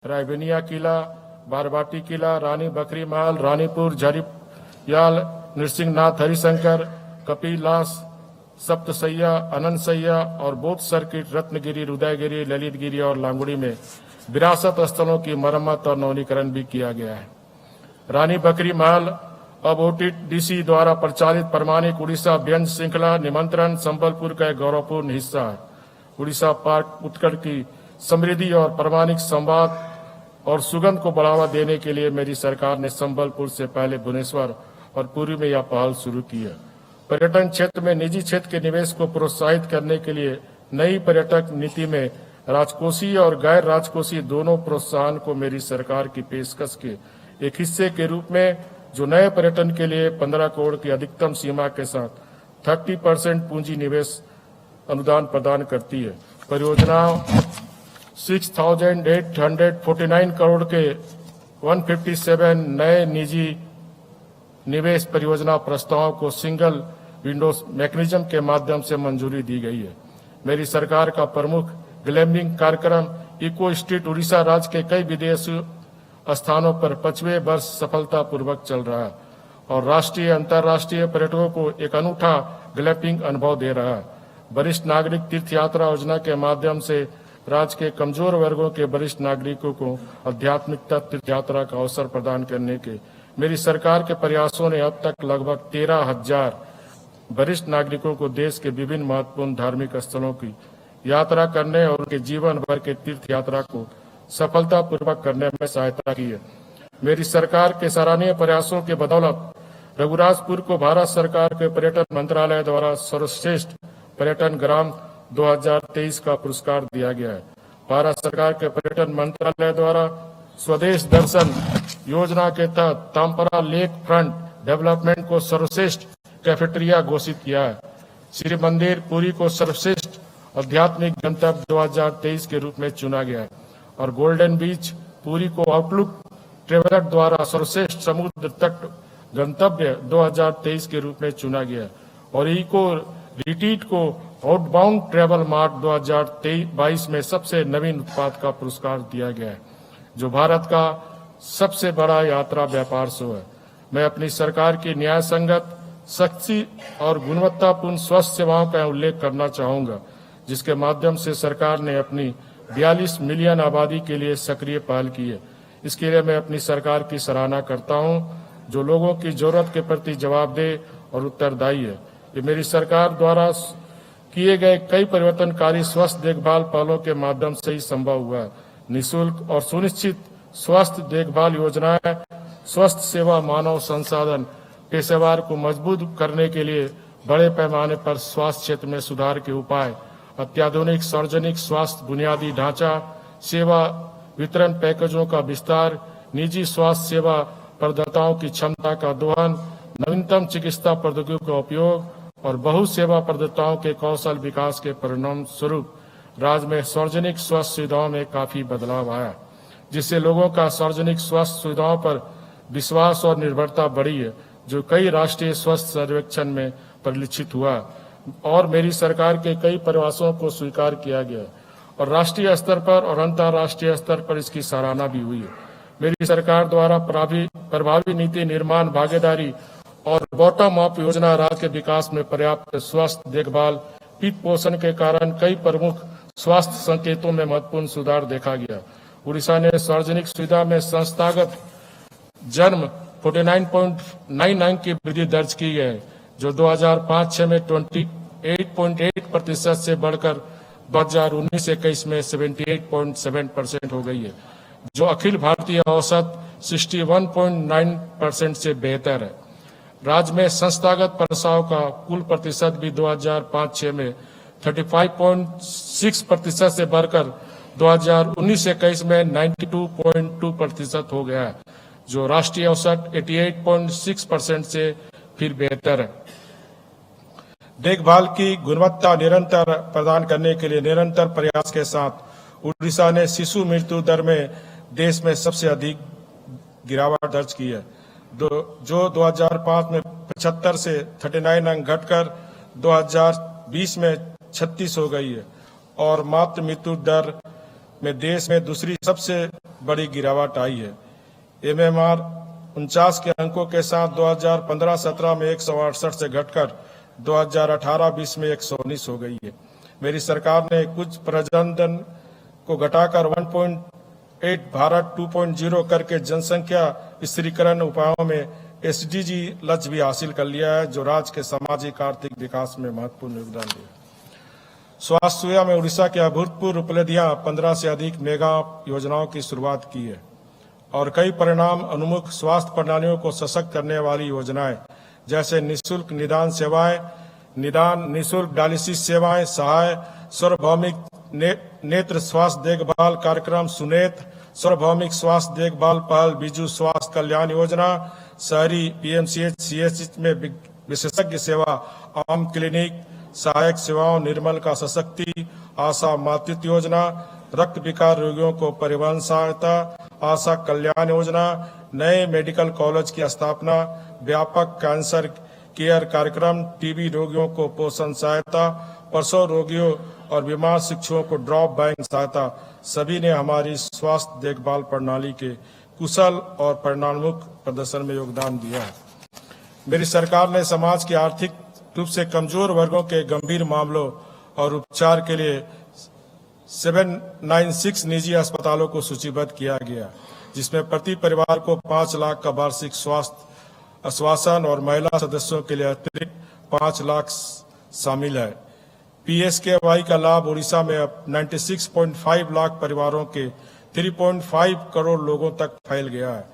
रायबेनिया किला, बारबाटी किला, रानी बकरी महल, रानीपुर, झरियाल, नृसिंहनाथ हरिशंकर, कपिलास, सप्तसैया, अनंत सैया और बौद्ध सर्किट, रत्नगिरी, उदयगिरी, ललितगिरी और लांगुड़ी में विरासत स्थलों की मरम्मत और नवीनीकरण भी किया गया है। रानी बकरी महल अब ओटीडीसी द्वारा प्रचालित प्रमाणिक उड़ीसा व्यंज श्रृंखला निमंत्रण संबलपुर का एक गौरवपूर्ण हिस्सा है। उड़ीसा पाक उत्कल की समृद्धि और प्रमाणिक संवाद और सुगंध को बढ़ावा देने के लिए मेरी सरकार ने संबलपुर से पहले भुवनेश्वर और पुरी में यह पहल शुरू की है। पर्यटन क्षेत्र में निजी क्षेत्र के निवेश को प्रोत्साहित करने के लिए नई पर्यटक नीति में राजकोषीय और गैर राजकोषीय दोनों प्रोत्साहन को मेरी सरकार की पेशकश के एक हिस्से के रूप में, जो नए पर्यटन के लिए 15 करोड़ की अधिकतम सीमा के साथ 30% पूंजी निवेश अनुदान प्रदान करती है। परियोजना 6,849 करोड़ के 157 नए निजी निवेश परियोजना प्रस्तावों को सिंगल विंडोज मैकेनिज्म के माध्यम से मंजूरी दी गई है। मेरी सरकार का प्रमुख ग्लैम्पिंग कार्यक्रम इको स्ट्रीट उड़ीसा राज्य के कई विदेशी स्थानों पर 5वें वर्ष सफलतापूर्वक चल रहा है और राष्ट्रीय अंतर्राष्ट्रीय पर्यटकों को एक अनूठा ग्लैम्पिंग अनुभव दे रहा है। वरिष्ठ नागरिक तीर्थ यात्रा योजना के माध्यम से राज्य के कमजोर वर्गों के वरिष्ठ नागरिकों को आध्यात्मिक तीर्थ यात्रा का अवसर प्रदान करने के मेरी सरकार के प्रयासों ने अब तक लगभग 13,000 वरिष्ठ नागरिकों को देश के विभिन्न महत्वपूर्ण धार्मिक स्थलों की यात्रा करने और उनके जीवन भर के तीर्थ यात्रा को सफलतापूर्वक करने में सहायता की है। मेरी सरकार के सराहनीय प्रयासों के बदौलत रघुराजपुर को भारत सरकार के पर्यटन मंत्रालय द्वारा सर्वश्रेष्ठ पर्यटन ग्राम 2023 का पुरस्कार दिया गया है। भारत सरकार के पर्यटन मंत्रालय द्वारा स्वदेश दर्शन योजना के तहत तामपरा लेक फ्रंट डेवलपमेंट को सर्वश्रेष्ठ कैफेटेरिया घोषित किया है। श्री मंदिर पुरी को सर्वश्रेष्ठ आध्यात्मिक गंतव्य 2023 के रूप में चुना गया है और गोल्डन बीच पुरी को आउटलुक ट्रेवलर द्वारा सर्वश्रेष्ठ समुद्र तट गंतव्य 2023 के रूप में चुना गया है और इको रिट्रीट को आउटबाउंड ट्रेवल मार्ट 2022 में सबसे नवीन उत्पाद का पुरस्कार दिया गया है, जो भारत का सबसे बड़ा यात्रा व्यापार शो है। मैं अपनी सरकार की न्याय संगत, सख्ती और गुणवत्तापूर्ण स्वास्थ्य सेवाओं का उल्लेख करना चाहूंगा, जिसके माध्यम से सरकार ने अपनी 42 मिलियन आबादी के लिए सक्रिय पहल की है। इसके लिए मैं अपनी सरकार की सराहना करता हूं, जो लोगों की जरूरत के प्रति जवाबदेह और उत्तरदायी है। ये मेरी सरकार द्वारा किए गए कई परिवर्तनकारी स्वास्थ्य देखभाल पहलों के माध्यम से ही संभव हुआ है। निःशुल्क और सुनिश्चित स्वास्थ्य देखभाल योजनाएं स्वास्थ्य सेवा मानव संसाधन पेशेवर को मजबूत करने के लिए बड़े पैमाने पर स्वास्थ्य क्षेत्र में सुधार के उपाय, अत्याधुनिक सार्वजनिक स्वास्थ्य बुनियादी ढांचा, सेवा वितरण पैकेजों का विस्तार, निजी स्वास्थ्य सेवा प्रदाताओं की क्षमता का दोहन, नवीनतम चिकित्सा प्रौद्योगिकी का उपयोग और बहु सेवा प्रदाताओं के कौशल विकास के परिणाम स्वरूप राज्य में सार्वजनिक स्वास्थ्य सुविधाओं में काफी बदलाव आया, जिससे लोगों का सार्वजनिक स्वास्थ्य सुविधाओं पर विश्वास और निर्भरता बढ़ी है, जो कई राष्ट्रीय स्वास्थ्य सर्वेक्षण में परिलक्षित हुआ और मेरी सरकार के कई प्रयासों को स्वीकार किया गया और राष्ट्रीय स्तर पर और अंतर्राष्ट्रीय स्तर पर इसकी सराहना भी हुई है। मेरी सरकार द्वारा प्रभावी नीति निर्माण, भागीदारी और बॉटम अप योजना राज्य के विकास में पर्याप्त स्वास्थ्य देखभाल पित्त पोषण के कारण कई प्रमुख स्वास्थ्य संकेतों में महत्वपूर्ण सुधार देखा गया। उड़ीसा ने सार्वजनिक सुविधा में संस्थागत जन्म 49.99 की वृद्धि दर्ज की है, जो 2005-06 में 28.8% से बढ़कर 2019-21 में 78.7% हो गई है, जो अखिल भारतीय औसत 61.9% से बेहतर है। राज्य में संस्थागत प्रसव का कुल प्रतिशत भी 2005-06 में 35.6% से बढ़कर 2019-21 में 92.2% हो गया है, जो राष्ट्रीय औसत 88.6% से फिर बेहतर है। देखभाल की गुणवत्ता निरंतर प्रदान करने के लिए निरंतर प्रयास के साथ उड़ीसा ने शिशु मृत्यु दर में देश में सबसे अधिक गिरावट दर्ज की है, जो 2005 में 75 से 39 अंक घटकर 2020 में 36 हो गई है और मातृ मृत्यु दर में देश में दूसरी सबसे बड़ी गिरावट आई है। एमएमआर 49 के अंकों के साथ 2015-17 में 168 से घटकर 2018-20 में 119 हो गई है। मेरी सरकार ने कुछ प्रजनन को घटाकर 1.8 भारत 2.0 करके जनसंख्या स्थिरीकरण उपायों में एसडीजी लक्ष्य भी हासिल कर लिया है, जो राज्य के सामाजिक आर्थिक विकास में महत्वपूर्ण योगदान दिया। स्वास्थ्य सेवा में उड़ीसा की अभूतपूर्व उपलब्धियां 15 से अधिक मेगा योजनाओं की शुरुआत की है और कई परिणाम उन्मुख स्वास्थ्य प्रणालियों को सशक्त करने वाली योजनाएं जैसे निःशुल्क निदान सेवाएं, निःशुल्क डायलिसिस सेवाएं, सहाय सार्वभौमिक नेत्र स्वास्थ्य देखभाल कार्यक्रम सुनेत्र, सार्वभौमिक स्वास्थ्य देखभाल पहल बिजू स्वास्थ्य कल्याण योजना, शहरी पीएमसीएच सीएचसी में विशेषज्ञ सेवा, आम क्लिनिक, सहायक सेवाओं, निर्मल का सशक्ति, आशा मातृत्व योजना, रक्त विकार रोगियों को परिवहन सहायता, आशा कल्याण योजना, नए मेडिकल कॉलेज की स्थापना, व्यापक कैंसर केयर कार्यक्रम, टीबी रोगियों को पोषण सहायता, प्रसव रोगियों और बीमार शिशुओं को ड्रॉप बैंक सहायता, सभी ने हमारी स्वास्थ्य देखभाल प्रणाली के कुशल और परिणामोक प्रदर्शन में योगदान दिया है। मेरी सरकार ने समाज के आर्थिक रूप से कमजोर वर्गों के गंभीर मामलों और उपचार के लिए 796 निजी अस्पतालों को सूचीबद्ध किया गया, जिसमें प्रति परिवार को 5 लाख का वार्षिक स्वास्थ्य आश्वासन और महिला सदस्यों के लिए अतिरिक्त 5 लाख शामिल है। पीएसकेवाई का लाभ उड़ीसा में अब 96.5 लाख परिवारों के 3.5 करोड़ लोगों तक फैल गया है।